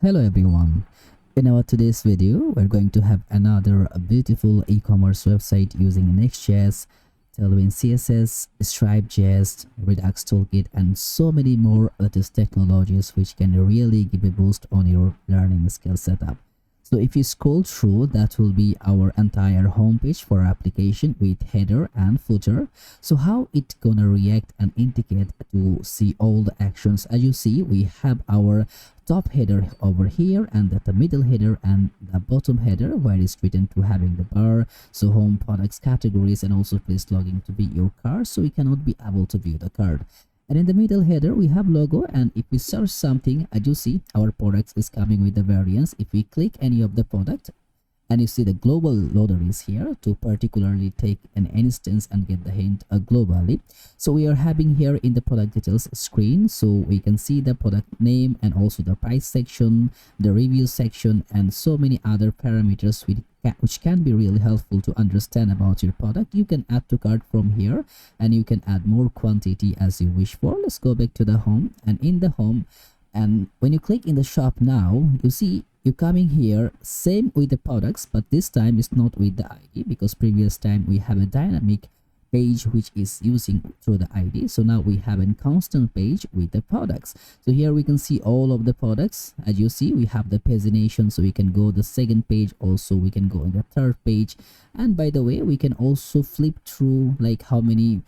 Hello everyone. In our today's video, we're going to have another beautiful e-commerce website using Nextjs, Tailwindcss, Stripejs, Redux toolkit, and so many more latest technologies which can really give a boost on your learning skill setup. So if you scroll through, that will be our entire homepage for our application with header and footer. So how it gonna react and indicate to see all the actions. As you see, we have our top header over here, and that the middle header and the bottom header where it's written to having the bar, so home, products, categories, and also please log in to be your card, so we cannot be able to view the card. And in the middle header we have logo, and if we search something, as you see, our products is coming with the variants. If we click any of the product, and you see the global loader is here to particularly take an instance and get the hint globally. So we are having here in the product details screen, so we can see the product name and also the price section, the review section, and so many other parameters which can be really helpful to understand about your product. You can add to cart from here, and you can add more quantity as you wish for. Let's go back to the home, and in the home, and when you click in the shop now, you see you're coming here same with the products, but this time it's not with the ID, because previous time we have a dynamic page which is using through the ID. So now we have a constant page with the products. So here we can see all of the products. As you see, we have the pagination, so we can go the second page, also we can go in the third page, and by the way we can also flip through like how many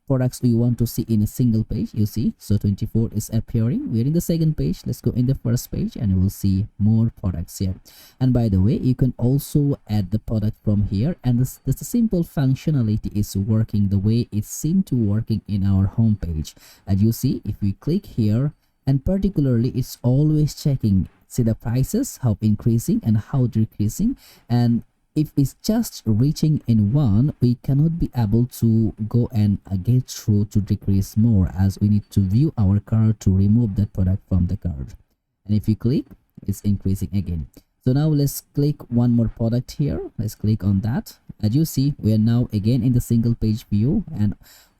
products we want to see in a single page. You see, so 24 is appearing. We're in the second page. Let's go in the first page and you will see more products here. And by the way, you can also add the product from here, and this the simple functionality is working the way it seemed to working in our home page. As you see, if we click here, and particularly it's always checking, see the prices, how increasing and how decreasing, and if it's just reaching in one, we cannot be able to go and get through to decrease more, as we need to view our card to remove that product from the card. And if you click, it's increasing again. So now let's click one more product here. Let's click on that. As you see, we are now again in the single page view, and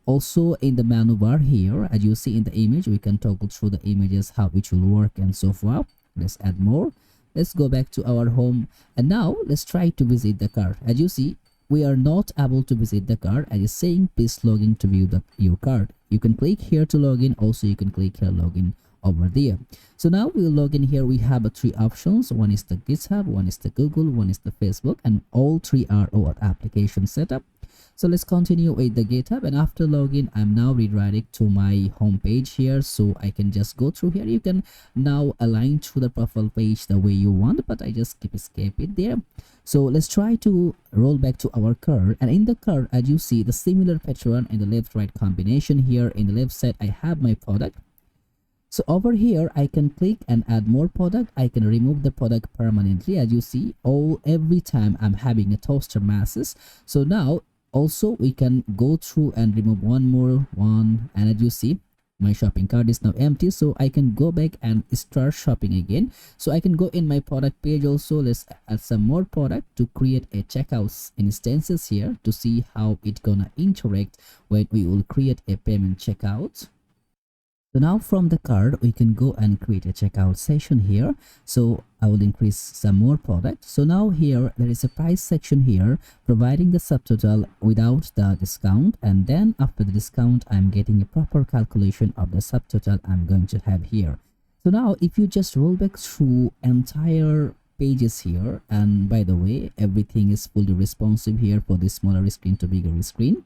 also in the menu bar here, as you see in the image, we can toggle through the images how it will work and so forth. Let's add more. Let's go back to our home, and now let's try to visit the card. As you see, we are not able to visit the card, and it's saying please log in to view your card. You can click here to log in, also you can click here login over there. So now we'll log in here. We have three options. One is the GitHub, one is the Google, one is the Facebook, and all three are our application setup. So let's continue with the GitHub, and after login I'm now redirected to my home page here, so I can just go through here. You can now align to the profile page the way you want, but I just escape it there. So let's try to roll back to our card, and in the card, as you see, the similar pattern in the left right combination here. In the left side I have my product. So over here I can click and add more product. I can remove the product permanently. As you see, every time I'm having a toaster masses. So now also we can go through and remove one, and as you see, my shopping cart is now empty, so I can go back and start shopping again. So I can go in my product page also. Let's add some more product to create a checkout instances here to see how it gonna interact when we will create a payment checkout. So now from the card we can go and create a checkout session here. So I will increase some more product. So now here there is a price section here, providing the subtotal without the discount, and then after the discount I'm getting a proper calculation of the subtotal I'm going to have here. So now if you just roll back through entire pages here, and by the way everything is fully responsive here for this smaller screen to bigger screen.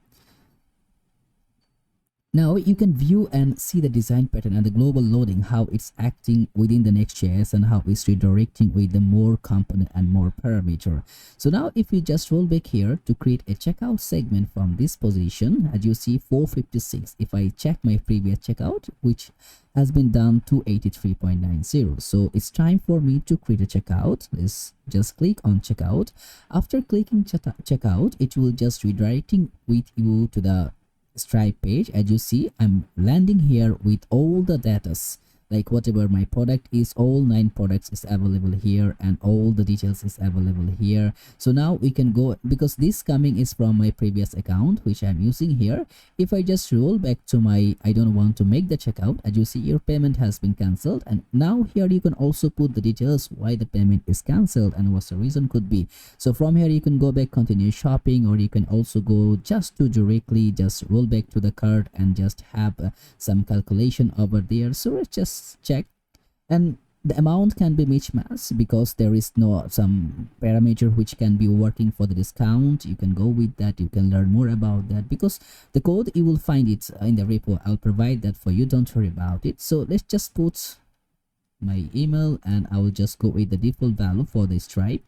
Now you can view and see the design pattern and the global loading, how it's acting within the Nextjs and how it's redirecting with the more component and more parameter. So now if we just roll back here to create a checkout segment from this position, as you see 456, if I check my previous checkout, which has been done to 83.90. So it's time for me to create a checkout. Let's just click on checkout. After clicking checkout, it will just redirecting with you to the Stripe page. As you see, I'm landing here with all the data like whatever my product is, all 9 products is available here, and all the details is available here. So now we can go, because this coming is from my previous account which I'm using here. If I just roll back to my, I don't want to make the checkout, as you see your payment has been cancelled, and now here you can also put the details why the payment is cancelled and what the reason could be. So from here you can go back, continue shopping, or you can also go just to directly just roll back to the cart and just have some calculation over there. So let's just check, and the amount can be mismatched because there is no some parameter which can be working for the discount. You can go with that, you can learn more about that, because the code you will find it in the repo. I'll provide that for you, don't worry about it. So let's just put my email, and I will just go with the default value for the Stripe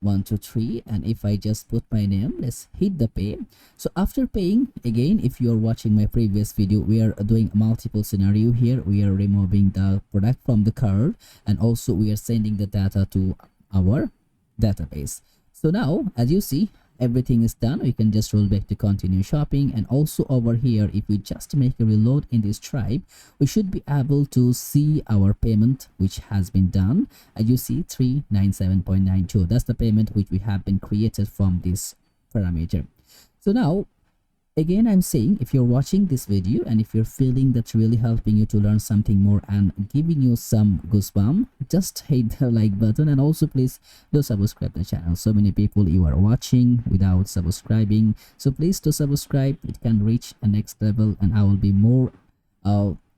123, and if I just put my name, let's hit the pay. So after paying, again, if you're watching my previous video, we are doing multiple scenario here. We are removing the product from the card, and also we are sending the data to our database. So now, as you see, everything is done. We can just roll back to continue shopping, and also over here, if we just make a reload in this Stripe, we should be able to see our payment which has been done. As you see, 397.92, that's the payment which we have been created from this parameter. So now again, I'm saying, if you're watching this video and if you're feeling that's really helping you to learn something more and giving you some goosebumps, just hit the like button, and also please do subscribe the channel. So many people you are watching without subscribing, so please do subscribe. It can reach a next level, and I will be more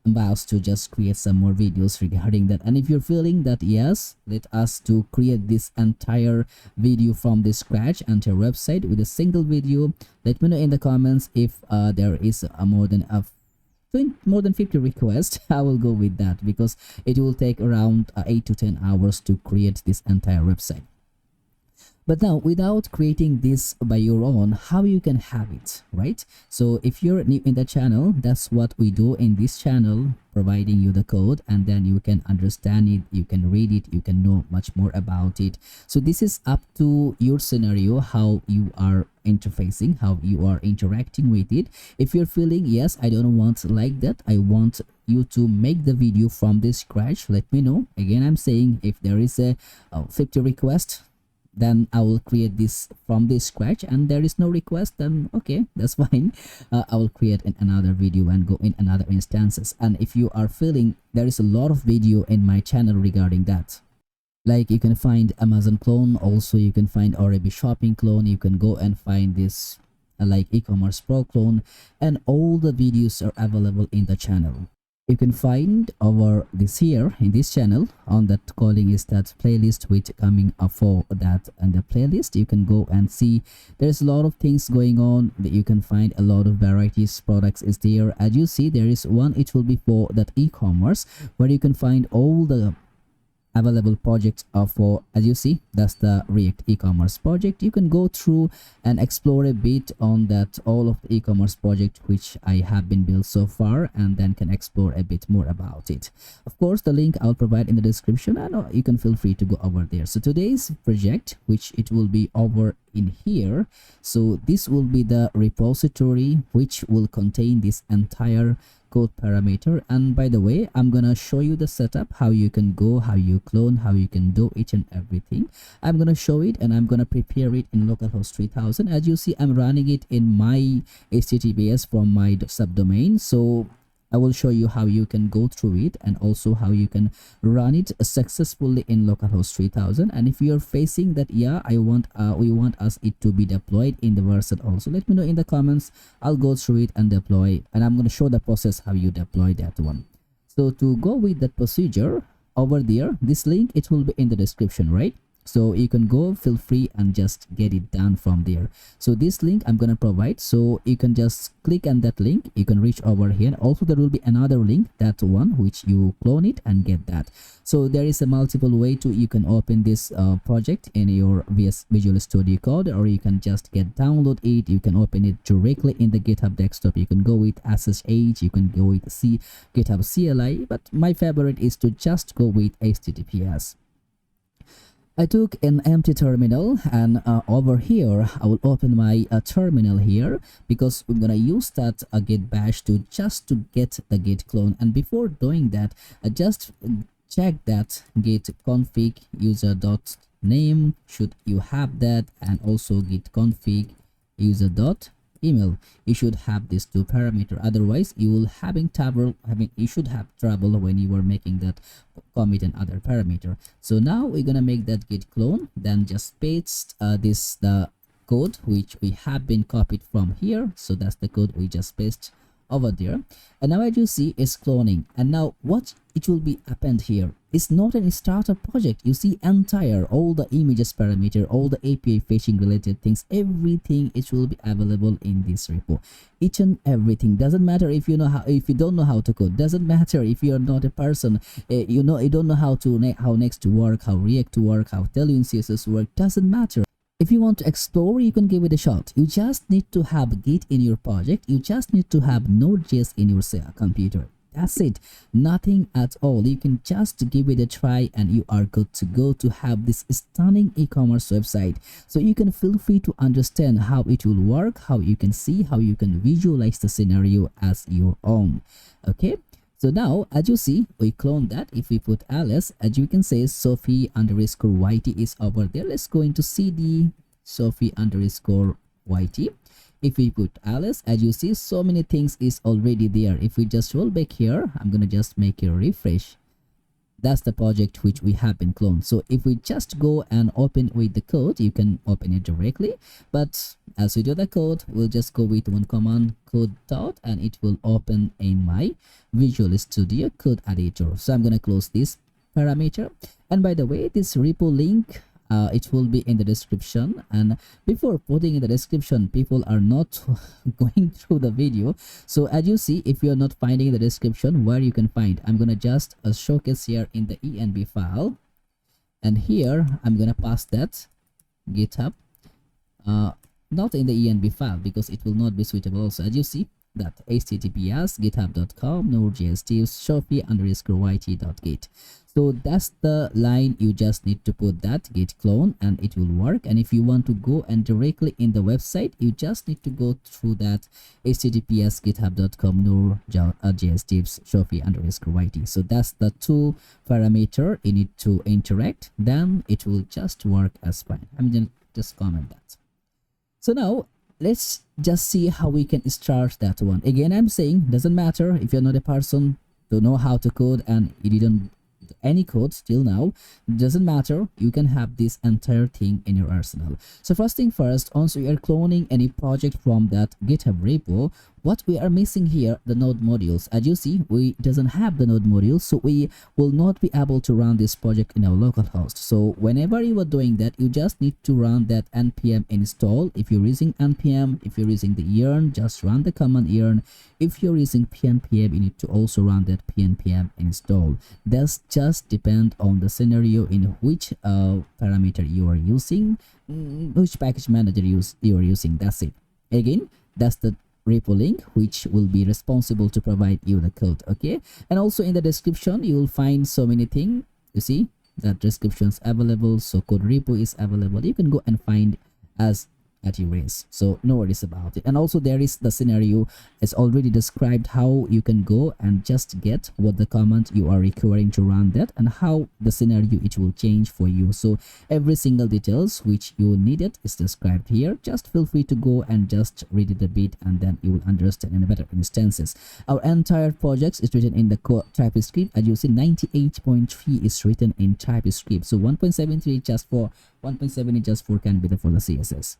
about to just create some more videos regarding that. And if you're feeling that yes, let us to create this entire video from the scratch, entire website with a single video, let me know in the comments. If there is more than 50 requests, I will go with that, because it will take around 8 to 10 hours to create this entire website. But now, without creating this by your own, how you can have it, right? So if you're new in the channel, that's what we do in this channel, providing you the code, and then you can understand it, you can read it, you can know much more about it. So this is up to your scenario, how you are interfacing, how you are interacting with it. If you're feeling yes, I don't want like that, I want you to make the video from the scratch, let me know. Again, I'm saying, if there is a 50 request, then I will create this from the scratch, and there is no request, then okay, that's fine. I will create another video and go in another instances. And if you are feeling, there is a lot of video in my channel regarding that, like you can find Amazon clone, also you can find Arabi shopping clone, you can go and find this like e-commerce pro clone, and all the videos are available in the channel. You can find over this here in this channel, on that calling is that playlist which coming up for that, and the playlist you can go and see there's a lot of things going on, that you can find a lot of varieties products is there. As you see, there is one, it will be for that e-commerce, where you can find all the available projects are for, as you see, that's the React e-commerce project. You can go through and explore a bit on that, all of the e-commerce project which I have been built so far, and then can explore a bit more about it. Of course, the link I'll provide in the description, and you can feel free to go over there. So today's project, which it will be over in here, so this will be the repository which will contain this entire code parameter. And by the way, I'm gonna show you the setup, how you can go, how you clone, how you can do each and everything. I'm gonna show it, and I'm gonna prepare it in localhost 3000. As you see, I'm running it in my HTTPS from my subdomain, so I will show you how you can go through it, and also how you can run it successfully in localhost 3000. And if you're facing that, yeah, we want us it to be deployed in the version also, let me know in the comments. I'll go through it and deploy, and I'm going to show the process how you deploy that one. So to go with that procedure, over there, this link, it will be in the description, right? So you can go, feel free, and just get it done from there. So this link I'm gonna provide, so you can just click on that link, you can reach over here. Also there will be another link, that one which you clone it and get that. So there is a multiple way to, you can open this project in your Visual Studio Code, or you can just download it, you can open it directly in the GitHub desktop. You can go with SSH, you can go with GitHub CLI, but my favorite is to just go with HTTPS. I took an empty terminal, and over here I will open my terminal here, because we're gonna use that git bash to get the git clone. And before doing that, just check that git config user dot name, should you have that, and also git config user dot email. You should have these two parameter, otherwise you will you should have trouble when you are making that commit and other parameter. So now we're gonna make that git clone, then just paste the code which we have been copied from here. So that's the code we just paste over there, and now as you see it's cloning. And now what it will be append here is not a starter project. You see entire all the images parameter, all the API fetching related things, everything, it will be available in this repo. Each and everything, doesn't matter if you don't know how to code, doesn't matter if you are not a person, you don't know how Next to work, how React to work, how Tailwindcss work, doesn't matter. If you want to explore, you can give it a shot. You just need to have Git in your project. You just need to have Node.js in your computer. That's it. Nothing at all. You can just give it a try and you are good to go to have this stunning e-commerce website. So you can feel free to understand how it will work, how you can see, how you can visualize the scenario as your own. Okay. So now, as you see, we clone that. If we put ls, as you can say, Sophie underscore YT is over there. Let's go into cd Sophie underscore YT. If we put ls, as you see, so many things is already there. If we just roll back here, I'm gonna just make a refresh. That's the project which we have been cloned. So if we just go and open with the code, you can open it directly. But as we do the code, we'll just go with one command, code dot, and it will open in my Visual Studio Code Editor. So I'm going to close this parameter. And by the way, this repo link, it will be in the description, and before putting in the description, people are not going through the video. So as you see, if you're not finding the description where you can find, I'm gonna just showcase here in the env file, and here I'm gonna pass that github, not in the env file because it will not be suitable. Also, as you see, that https github.com node.js Sophie underscore yt.git. So that's the line. You just need to put that git clone and it will work. And if you want to go and directly in the website, you just need to go through that https github.com node.js Sophie underscore yt. So that's the two parameter you need to interact, then it will just work as fine. I'm gonna just comment that. So now let's just see how we can start that one. Again, I'm saying doesn't matter if you're not a person, don't know how to code, and you didn't any code till now, doesn't matter, you can have this entire thing in your arsenal. So first thing first, once we are cloning any project from that GitHub repo, what we are missing here, the node modules. As you see, we doesn't have the node modules, so we will not be able to run this project in our local host. So whenever you are doing that, you just need to run that npm install. If you're using npm, if you're using the yarn, just run the command yarn. If you're using pnpm, you need to also run that pnpm install. That's just depend on the scenario in which parameter you are using, which package manager you are using. That's it. Again, that's the repo link which will be responsible to provide you the code. Okay, and also in the description you will find so many things. You see that descriptions available, so code repo is available. You can go and find as at your race, so no worries about it. And also there is the scenario is already described, how you can go and just get what the command you are requiring to run that, and how the scenario it will change for you. So every single details which you needed is described here. Just feel free to go and just read it a bit, and then you will understand in a better instances. Our entire project is written in the TypeScript. As you see, 98.3 is written in TypeScript. So 1.73 just for 1.7 just for can be the for the CSS.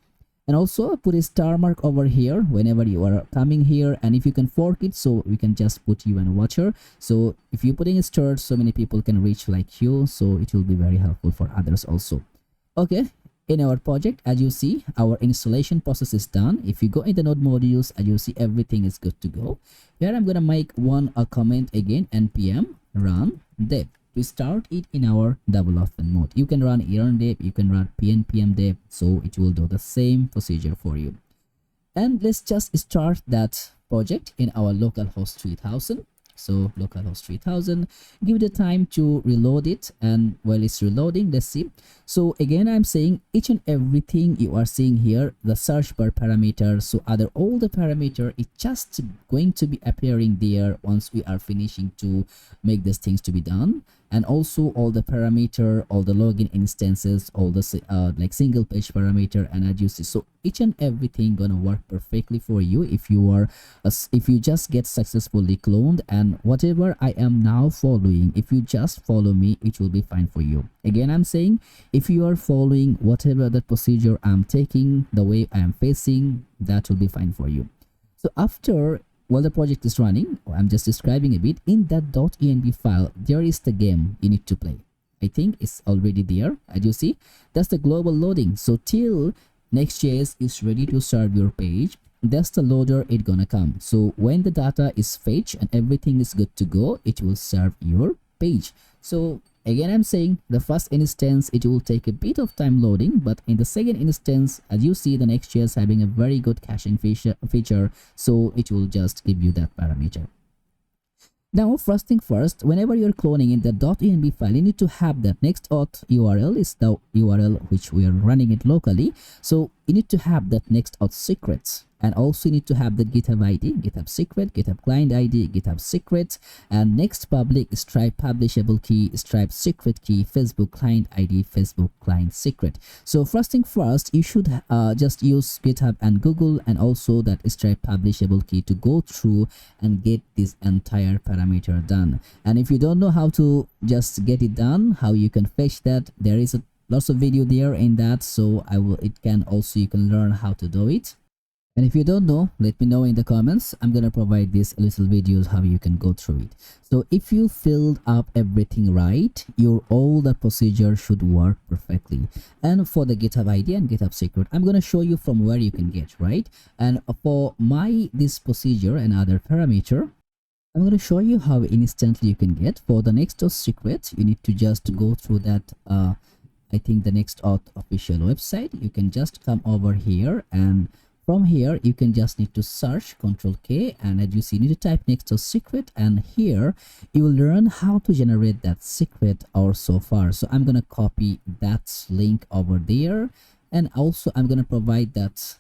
And also put a star mark over here whenever you are coming here, and if you can fork it, so we can just put you and watcher. So if you putting a star, so many people can reach like you, so it will be very helpful for others also. Okay, in our project, as you see, our installation process is done. If you go in the node modules, as you see, everything is good to go. Here I'm gonna make a comment again, npm run dev. We start it in our development mode. You can run yarn dev, you can run pnpm dev, so it will do the same procedure for you. And let's just start that project in our local host 3000. So localhost 3000, give it a time to reload it, and while it's reloading, let's see. So again, I'm saying each and everything you are seeing here, the search bar parameter, so other all the parameter, it's just going to be appearing there once we are finishing to make these things to be done. And also all the parameter, all the login instances, all the like single page parameter, and as you see, so each and everything gonna work perfectly for you if you are if you just get successfully cloned. And whatever I am now following, if you just follow me, it will be fine for you. Again, I'm saying if you are following whatever the procedure I'm taking, the way I am facing, that will be fine for you. So after while the project is running, I'm just describing a bit, in that .env file there is the game you need to play. I think it's already there, as you see. That's the global loading. So till Nextjs is ready to serve your page, that's the loader it gonna come. So when the data is fetched and everything is good to go, it will serve your page. So again, I'm saying the first instance it will take a bit of time loading, but in the second instance, as you see, the Nextjs having a very good caching feature, so it will just give you that parameter. Now, first thing first, whenever you're cloning in the .env file, you need to have that next auth URL is the URL which we are running it locally. So you need to have that next auth secrets, and also you need to have the GitHub ID, GitHub secret, GitHub client ID, GitHub secret, and next public Stripe publishable key, Stripe secret key, Facebook client ID, Facebook client secret. So first thing first, you should just use GitHub and Google and also that Stripe publishable key to go through and get this entire parameter done. And if you don't know how to just get it done, how you can fetch that, there is lots of video there in that, so you can learn how to do it. And if you don't know, let me know in the comments. I'm gonna provide these little videos how you can go through it. So if you filled up everything right, all the procedure should work perfectly. And for the GitHub ID and GitHub secret, I'm gonna show you from where you can get, right? And for this procedure and other parameter, I'm going to show you how instantly you can get. For the next auth secret, you need to just go through that I think the next auth official website. You can just come over here, and from here you can just need to search Ctrl+K, and as you see, you need to type next auth secret, and here you will learn how to generate that secret or so far. So I'm going to copy that link over there, and also I'm going to provide that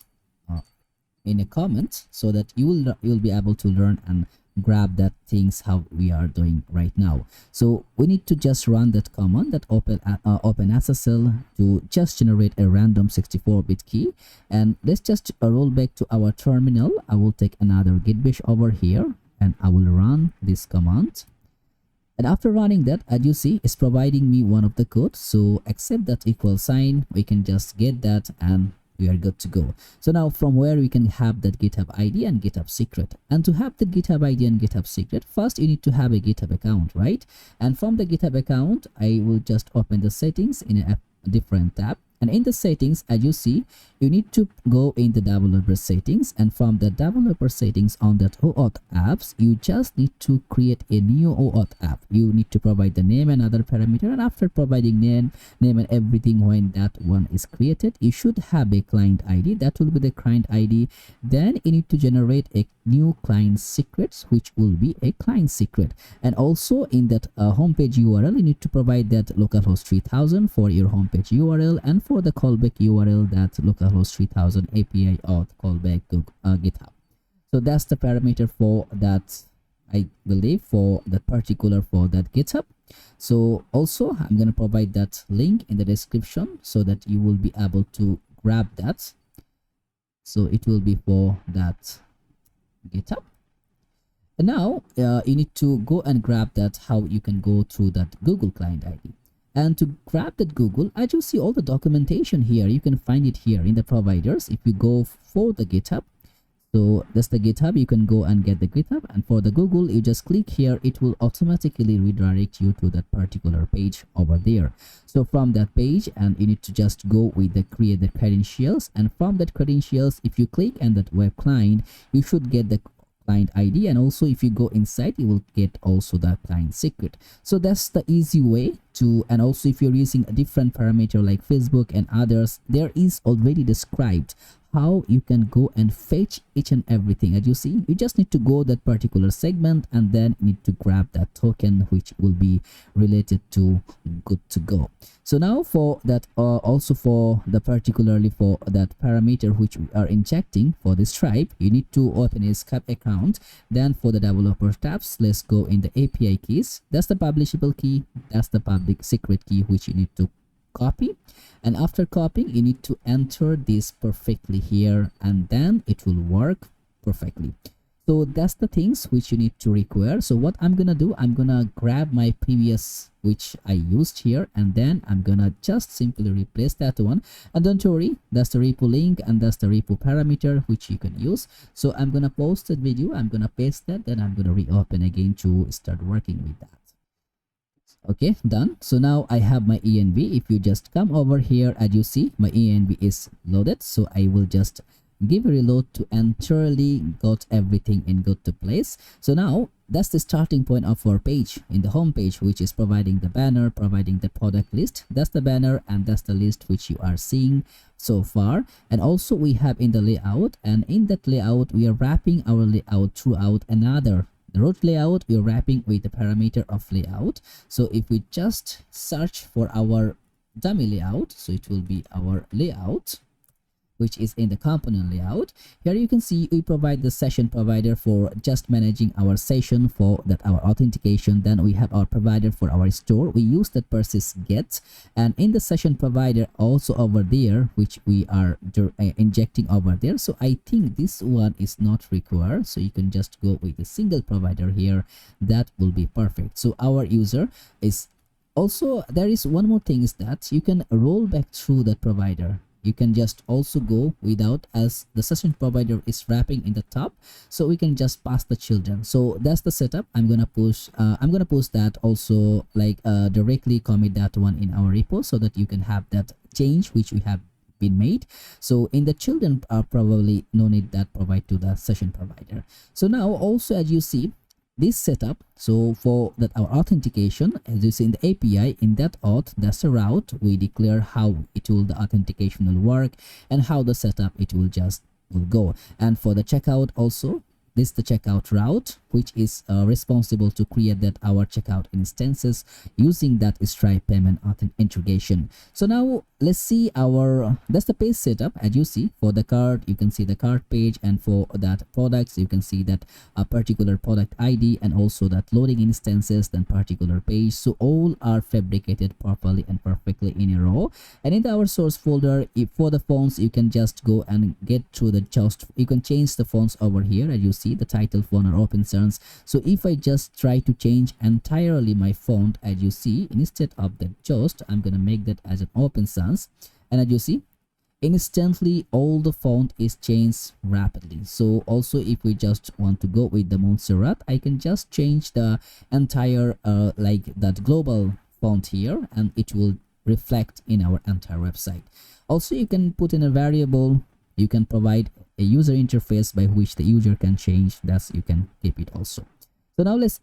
in a comment so that you'll be able to learn and grab that things how we are doing right now. So we need to just run that command, that open SSL, to just generate a random 64-bit key. And let's just roll back to our terminal. I will take another git bash over here and I will run this command. And after running that, as you see, it's providing me one of the code. So accept that equal sign, we can just get that and we are good to go. So now from where we can have that GitHub ID and GitHub secret. And to have the GitHub ID and GitHub secret, first you need to have a GitHub account, right? And from the GitHub account, I will just open the settings in a different tab. And in the settings, as you see, you need to go in the developer settings, and from the developer settings on that OAuth apps, you just need to create a new OAuth app. You need to provide the name and other parameter, and after providing name and everything, when that one is created, you should have a client ID. That will be the client ID. Then you need to generate a new client secrets, which will be a client secret. And also in that homepage URL, you need to provide that localhost 3000 for your homepage URL, and for the callback URL, that localhost 3000 API auth callback to GitHub. So that's the parameter for that, I believe, for that particular for that GitHub. So also I'm going to provide that link in the description so that you will be able to grab that. So it will be for that GitHub. And now you need to go and grab that, how you can go through that Google client ID. And to grab that Google, as you see all the documentation here, you can find it here in the providers. If you go for the GitHub, so that's the GitHub, you can go and get the GitHub. And for the Google, you just click here, it will automatically redirect you to that particular page over there. So from that page, and you need to just go with the create the credentials, and from that credentials, if you click on that web client, you should get the client ID, and also if you go inside, you will get also the client secret. So that's the easy way to. And also if you're using a different parameter like Facebook and others, there is already described how you can go and fetch each and everything. As you see, you just need to go that particular segment and then need to grab that token which will be related to good to go. So now for that, also for the particularly for that parameter which we are injecting for this Stripe, you need to open a Skype account. Then for the developer tabs, let's go in the API keys. That's the publishable key, that's the public secret key which you need to copy, and after copying you need to enter this perfectly here, and then it will work perfectly. So that's the things which you need to require. So what I'm gonna do, I'm gonna grab my previous which I used here, and then I'm gonna just simply replace that one. And don't worry, that's the repo link and that's the repo parameter which you can use. So I'm gonna post that video, I'm gonna paste that, then I'm gonna reopen again to start working with that. Okay, done. So now I have my env. If you just come over here, as you see, my env is loaded. So I will just give a reload to entirely got everything in good to place. So now that's the starting point of our page in the home page, which is providing the banner, providing the product list. That's the banner and that's the list which you are seeing so far. And also we have in the layout, and in that layout we are wrapping our layout throughout another the root layout. We are wrapping with the parameter of layout. So if we just search for our dummy layout, so it will be our layout which is in the component layout. Here you can see we provide the session provider for just managing our session for that our authentication. Then we have our provider for our store. We use that persist get, and in the session provider also over there which we are injecting over there. So I think this one is not required, so you can just go with a single provider here. That will be perfect. So our user is also, there is one more thing, is that you can roll back through that provider. You can just also go without, as the session provider is wrapping in the top, so we can just pass the children. So that's the setup. I'm gonna push that also, like directly commit that one in our repo so that you can have that change which we have been made. So in the children are probably no need that provide to the session provider. So now also, as you see, this setup, so for that our authentication, as you see in the API, in that auth, that's the route we declare how it will the authentication will work and how the setup it will go. And for the checkout also, this is the checkout route which is responsible to create that our checkout instances using that Stripe payment integration. So now let's see our, that's the page setup. As you see, for the cart you can see the cart page, and for that products you can see that a particular product ID and also that loading instances, then particular page. So all are fabricated properly and perfectly in a row. And in our source folder, if for the fonts you can just go and get through the just, you can change the fonts over here. As you see, the title font or open sans. So if I just try to change entirely my font, as you see, instead of the just, I'm gonna make that as an open sans, and as you see, instantly all the font is changed rapidly. So also if we just want to go with the Montserrat, I can just change the entire like that global font here, and it will reflect in our entire website. Also you can put in a variable, you can provide a user interface by which the user can change, thus you can keep it also. So now let's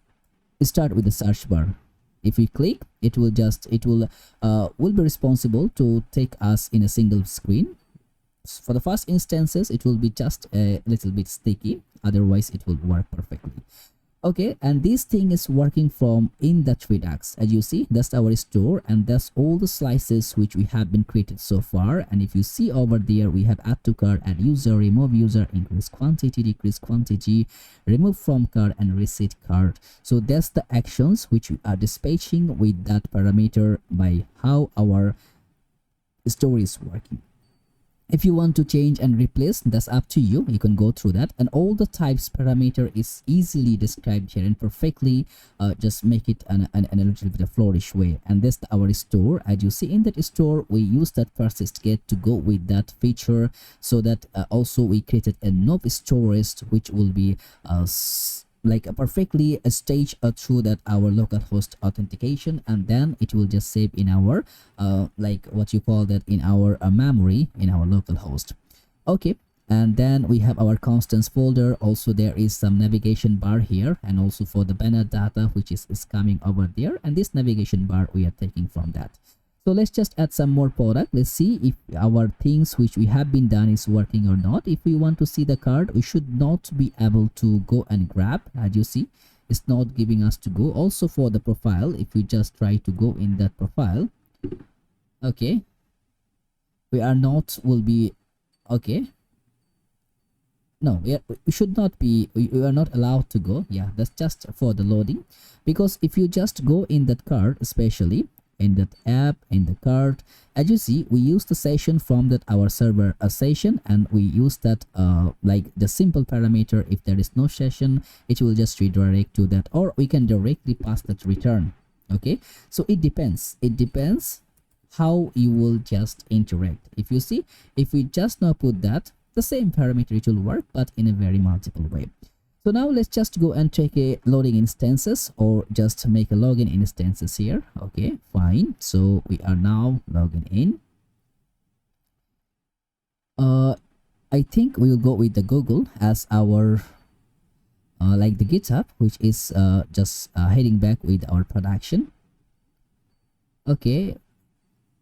start with the search bar. If we click, it will be responsible to take us in a single screen. For the first instances it will be just a little bit sticky, otherwise it will work perfectly. Okay, and this thing is working from in that Redux. As you see, that's our store, and that's all the slices which we have been created so far. And if you see over there, we have add to cart, add user, remove user, increase quantity, decrease quantity, remove from cart, and reset cart. So that's the actions which we are dispatching with that parameter by how our store is working. If you want to change and replace, that's up to you. You can go through that, and all the types parameter is easily described here and perfectly just make it a little bit of flourish way. And that's our store. As you see in that store, we use that persist get to go with that feature, so that also we created a node storage which will be like a perfectly stage through that our localhost authentication, and then it will just save in our like what you call that in our memory in our localhost. Okay, and then we have our constants folder. Also there is some navigation bar here, and also for the banner data which is coming over there, and this navigation bar we are taking from that. So let's just add some more product. Let's see if our things which we have been done is working or not. If we want to see the card, we should not be able to go and grab. As you see, it's not giving us to go. Also for the profile, if we just try to go in that profile, okay, we are not will be okay. No, we should not be, we are not allowed to go. Yeah, that's just for the loading, because if you just go in that card, especially in that app, in the card, as you see, we use the session from that our server session, and we use that like the simple parameter. If there is no session, it will just redirect to that, or we can directly pass that return. Okay, so it depends how you will just interact. If you see, if we just now put that the same parameter, it will work, but in a very multiple way. So now let's just go and check a loading instances, or just make a login instances here. Okay, fine. So we are now logging in. I think we will go with the Google as our like the GitHub, which is just heading back with our production. Okay.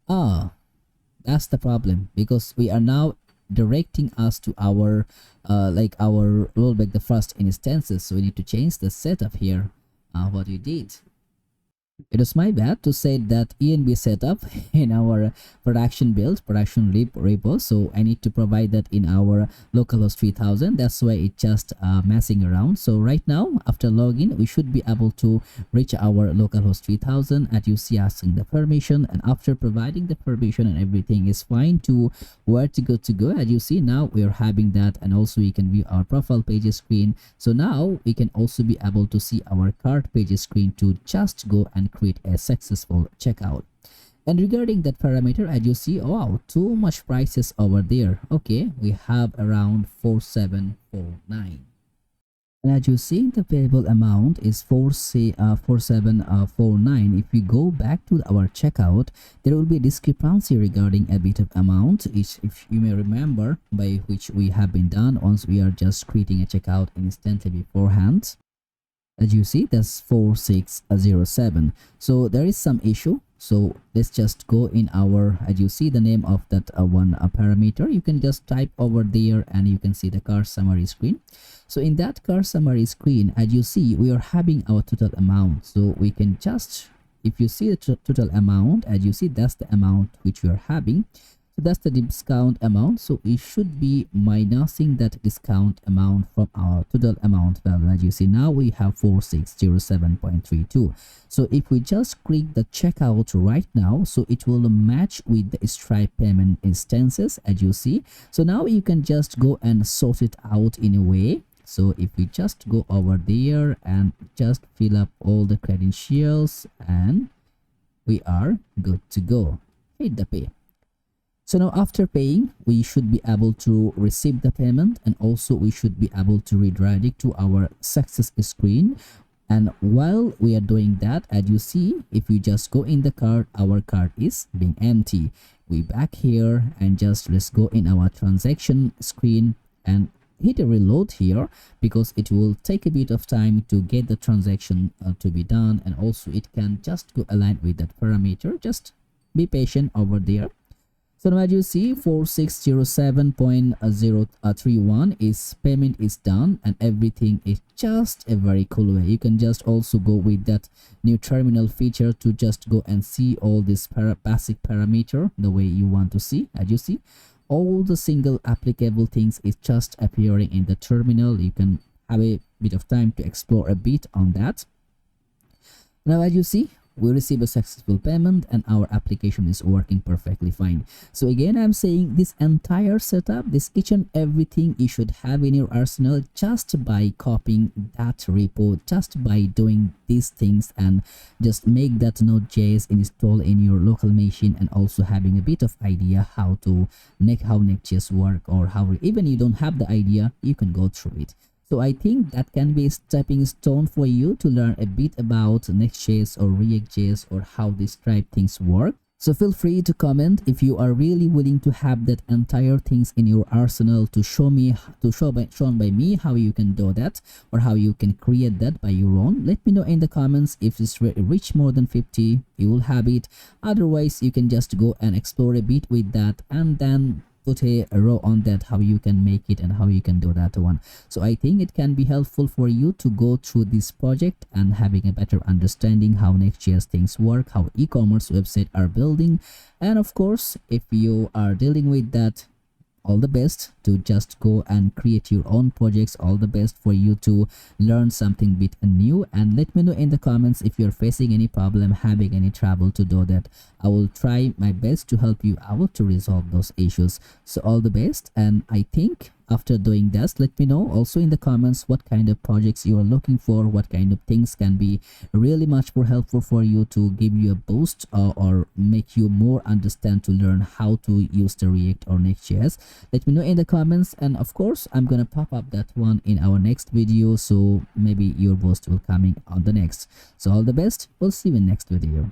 That's the problem, because we are now directing us to our like our rollback the first instances. So we need to change the setup here. What we did, it was my bad to say that env setup in our production build, production repo. So I need to provide that in our localhost 3000. That's why it's just messing around. So right now, after login, we should be able to reach our localhost 3000. As you see, asking the permission, and after providing the permission and everything is fine to where to go. As you see, now we are having that, and also we can view our profile pages screen. So now we can also be able to see our cart pages screen to just go and create a successful checkout. And regarding that parameter, as you see, wow, too much prices over there. Okay, we have around 4749, and as you see, the payable amount is 4749. If we go back to our checkout, there will be a discrepancy regarding a bit of amount, which, if you may remember, by which we have been done once we are just creating a checkout instantly beforehand. As you see, that's 4607. So there is some issue. So let's just go in our, as you see, the name of that one parameter, you can just type over there, and you can see the car summary screen. So in that car summary screen, as you see, we are having our total amount. So we can just, if you see the total amount, as you see, that's the amount which we are having. So that's the discount amount. So it should be minusing that discount amount from our total amount value. As you see, now we have 4607.32. So if we just click the checkout right now, so it will match with the Stripe payment instances, as you see. So now you can just go and sort it out in a way. So if we just go over there and just fill up all the credentials, and we are good to go. Hit the pay. So now after paying, we should be able to receive the payment, and also we should be able to redirect to our success screen. And while we are doing that, as you see, if we just go in the cart, our cart is being empty. We back here and just let's go in our transaction screen and hit a reload here, because it will take a bit of time to get the transaction to be done, and also it can just go align with that parameter. Just be patient over there. So now as you see, 4607.031 is payment is done, and everything is just a very cool way. You can just also go with that new terminal feature to just go and see all this basic parameter the way you want to see. As you see, all the single applicable things is just appearing in the terminal. You can have a bit of time to explore a bit on that. Now as you see, we receive a successful payment, and our application is working perfectly fine. So again, I'm saying this entire setup, this each and everything you should have in your arsenal just by copying that repo, just by doing these things, and just make that Node.js install in your local machine, and also having a bit of idea how Nextjs work, or how even you don't have the idea, you can go through it. So I think that can be a stepping stone for you to learn a bit about Nextjs or React.js, or how these Stripe things work. So feel free to comment if you are really willing to have that entire things in your arsenal to show me, shown by me how you can do that or how you can create that by your own. Let me know in the comments. If it's reach more than 50, you will have it. Otherwise, you can just go and explore a bit with that and then put a row on that how you can make it and how you can do that one. So I think it can be helpful for you to go through this project and having a better understanding how Nextjs things work, how e-commerce website are building. And of course, if you are dealing with that, all the best to just go and create your own projects. All the best for you to learn something bit new, and let me know in the comments if you're facing any problem, having any trouble to do that. I will try my best to help you out to resolve those issues. So all the best, and I think after doing this, let me know also in the comments what kind of projects you are looking for, what kind of things can be really much more helpful for you to give you a boost or make you more understand to learn how to use the React or Next.js. Let me know in the comments, and of course I'm gonna pop up that one in our next video, so maybe your boost will coming on the next. So all the best, we'll see you in next video.